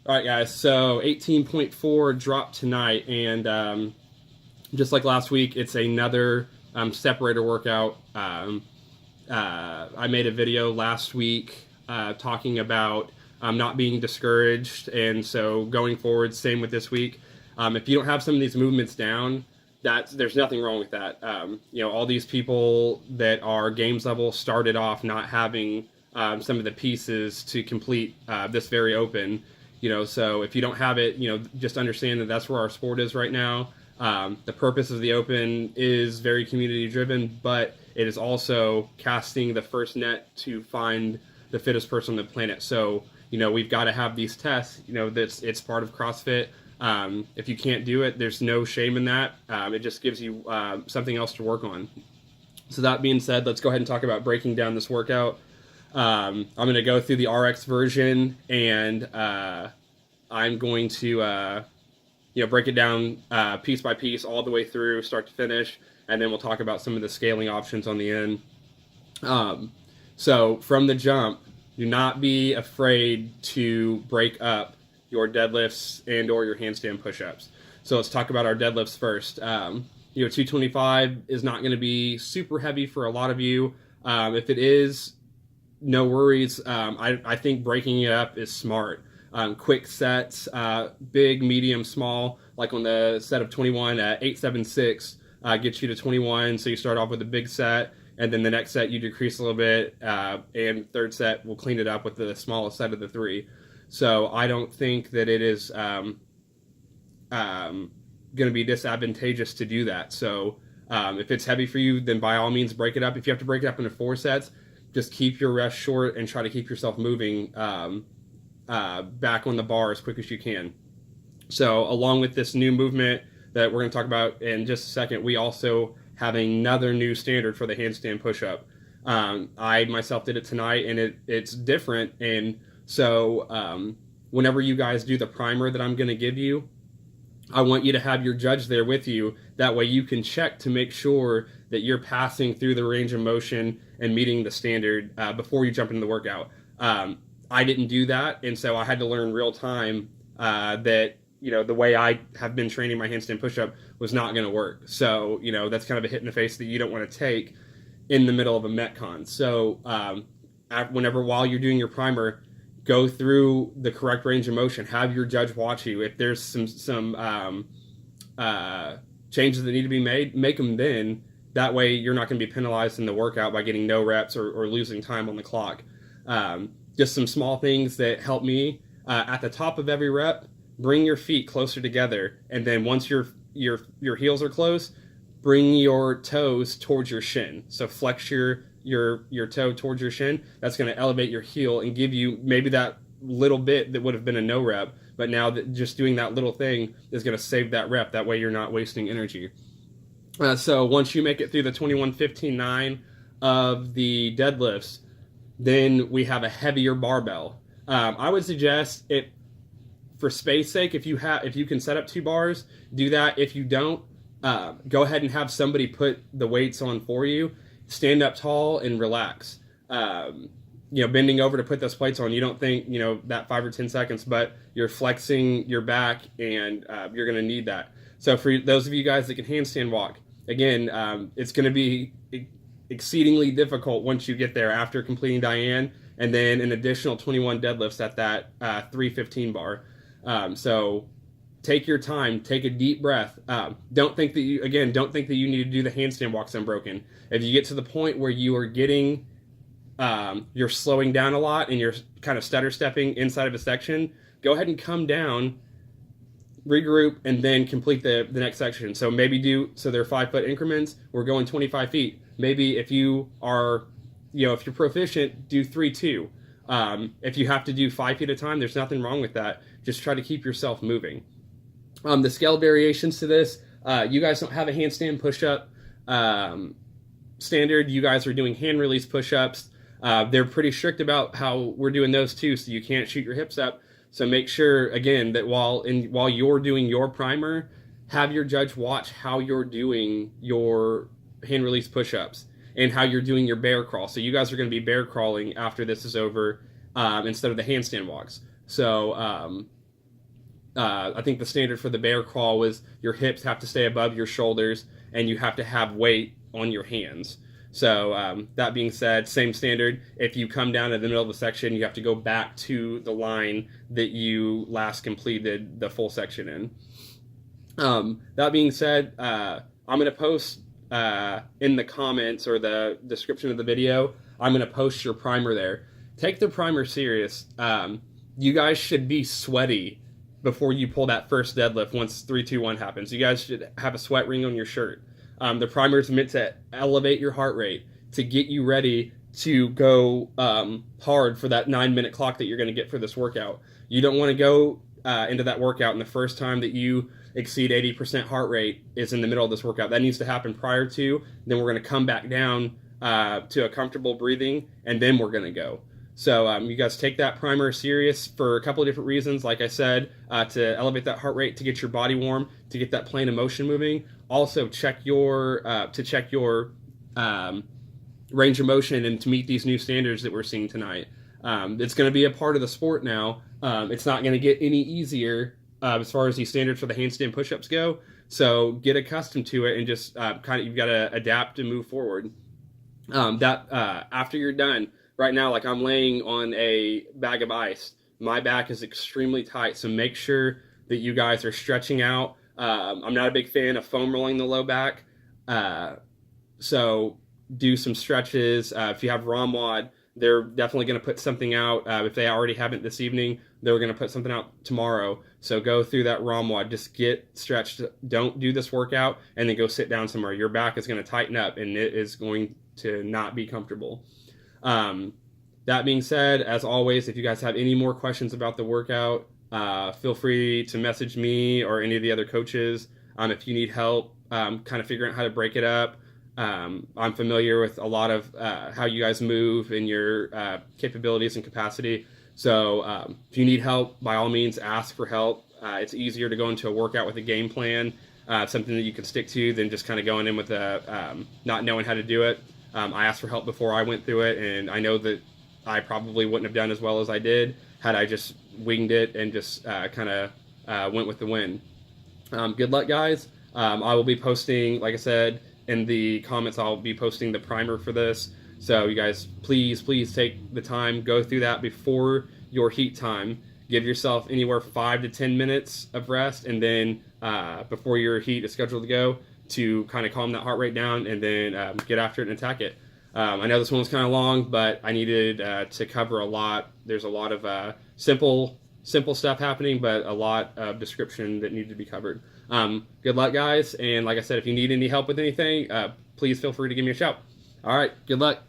All right, guys. So 18.4 dropped tonight, and just like last week, it's another separator workout. I made a video last week talking about not being discouraged, and so going forward, same with this week. If you don't have some of these movements down, there's nothing wrong with that. All these people that are games level started off not having some of the pieces to complete this very open. So if you don't have it, just understand that that's where our sport is right now. The purpose of the Open is very community driven, but it is also casting the first net to find the fittest person on the planet. So, we've got to have these tests. It's part of CrossFit. If you can't do it, there's no shame in that. It just gives you something else to work on. So that being said, let's go ahead and talk about breaking down this workout. I'm going to go through the RX version, and I'm going to break it down piece by piece all the way through, start to finish, and then we'll talk about some of the scaling options on the end. So from the jump, do not be afraid to break up your deadlifts and or your handstand push-ups. So let's talk about our deadlifts first. 225 is not going to be super heavy for a lot of you. If it is, no worries. I think breaking it up is smart. Quick sets, big, medium, small, like on the set of 21, 876 gets you to 21. So you start off with a big set, and then the next set you decrease a little bit, and third set will clean it up with the smallest set of the three. So I don't think that it is going to be disadvantageous to do that. So if it's heavy for you, then by all means break it up. If you have to break it up into 4 sets, just keep your rest short and try to keep yourself moving back on the bar as quick as you can. So along with this new movement that we're going to talk about in just a second, we also have another new standard for the handstand push-up. I myself did it tonight, and it's different. And so whenever you guys do the primer that I'm going to give you, I want you to have your judge there with you. That way you can check to make sure that you're passing through the range of motion and meeting the standard before you jump into the workout. I didn't do that, and so I had to learn real time that the way I have been training my handstand push-up was not going to work. So that's kind of a hit in the face that you don't want to take in the middle of a Metcon. So while you're doing your primer, go through the correct range of motion. Have your judge watch you. If there's some changes that need to be made, make them then. That way you're not going to be penalized in the workout by getting no reps or losing time on the clock. Just some small things that help me. At the top of every rep, bring your feet closer together, and then once your heels are close, bring your toes towards your shin. So flex your toe towards your shin. That's going to elevate your heel and give you maybe that little bit that would have been a no rep, but now that just doing that little thing is going to save that rep. That way you're not wasting energy. So once you make it through the 21-15-9 of the deadlifts, then we have a heavier barbell. I would suggest it for space sake. If you can set up 2 bars, do that. If you don't, go ahead and have somebody put the weights on for you. Stand up tall and relax. Bending over to put those plates on, you don't think that 5 or 10 seconds, but you're flexing your back, and you're going to need that. So for those of you guys that can handstand walk, again, it's going to be exceedingly difficult once you get there after completing Diane, and then an additional 21 deadlifts at that 315 bar. So take your time, take a deep breath. Don't think that you need to do the handstand walks unbroken. If you get to the point where you are getting, you're slowing down a lot and you're kind of stutter stepping inside of a section, go ahead and come down, regroup, and then complete the next section. So maybe they're 5-foot increments. We're going 25 feet. Maybe if you are, if you're proficient, do 3-2. If you have to do 5 feet at a time, there's nothing wrong with that. Just try to keep yourself moving. The scale variations to this, you guys don't have a handstand push-up standard. You guys are doing hand release push-ups. They're pretty strict about how we're doing those too, so you can't shoot your hips up. So make sure, again, that while you're doing your primer, have your judge watch how you're doing your hand release push-ups and how you're doing your bear crawl. So you guys are going to be bear crawling after this is over instead of the handstand walks. So I think the standard for the bear crawl was your hips have to stay above your shoulders and you have to have weight on your hands. So that being said, same standard. If you come down to the middle of the section, you have to go back to the line that you last completed the full section in. That being said, I'm going to post in the comments or the description of the video, I'm going to post your primer there. Take the primer serious. You guys should be sweaty before you pull that first deadlift once 3, 2, 1 happens. You guys should have a sweat ring on your shirt. The primer is meant to elevate your heart rate, to get you ready to go hard for that 9-minute clock that you're going to get for this workout. You don't want to go into that workout and the first time that you exceed 80% heart rate is in the middle of this workout. That needs to happen prior to. Then we're going to come back down to a comfortable breathing, and then we're going to go. So you guys take that primer serious for a couple of different reasons. Like I said, to elevate that heart rate, to get your body warm, to get that plane of motion moving. Also, check your range of motion and to meet these new standards that we're seeing tonight. It's going to be a part of the sport now. It's not going to get any easier as far as these standards for the handstand push-ups go. So get accustomed to it and just you've got to adapt and move forward. After you're done, right now, like I'm laying on a bag of ice. My back is extremely tight, so make sure that you guys are stretching out. I'm not a big fan of foam rolling the low back, so do some stretches. If you have ROMWOD, they're definitely going to put something out. If they already haven't this evening, they're going to put something out tomorrow. So go through that ROMWOD. Just get stretched. Don't do this workout and then go sit down somewhere. Your back is going to tighten up, and it is going to not be comfortable. That being said, as always, if you guys have any more questions about the workout, feel free to message me or any of the other coaches. If you need help kind of figuring out how to break it up, I'm familiar with a lot of how you guys move and your capabilities and capacity. So if you need help, by all means, ask for help. It's easier to go into a workout with a game plan, something that you can stick to, than just kind of going in with not knowing how to do it. I asked for help before I went through it, and I know that I probably wouldn't have done as well as I did had I just winged it and just kind of went with the wind. Good luck, guys. I will be posting, like I said, in the comments, I'll be posting the primer for this. So you guys, please take the time, go through that before your heat time. Give yourself anywhere 5 to 10 minutes of rest, and then before your heat is scheduled to go, to kind of calm that heart rate down, and then get after it and attack it. I know this one was kind of long, but I needed to cover a lot. There's a lot of simple stuff happening, but a lot of description that needed to be covered. Good luck, guys, and like I said, if you need any help with anything, please feel free to give me a shout. All right, good luck.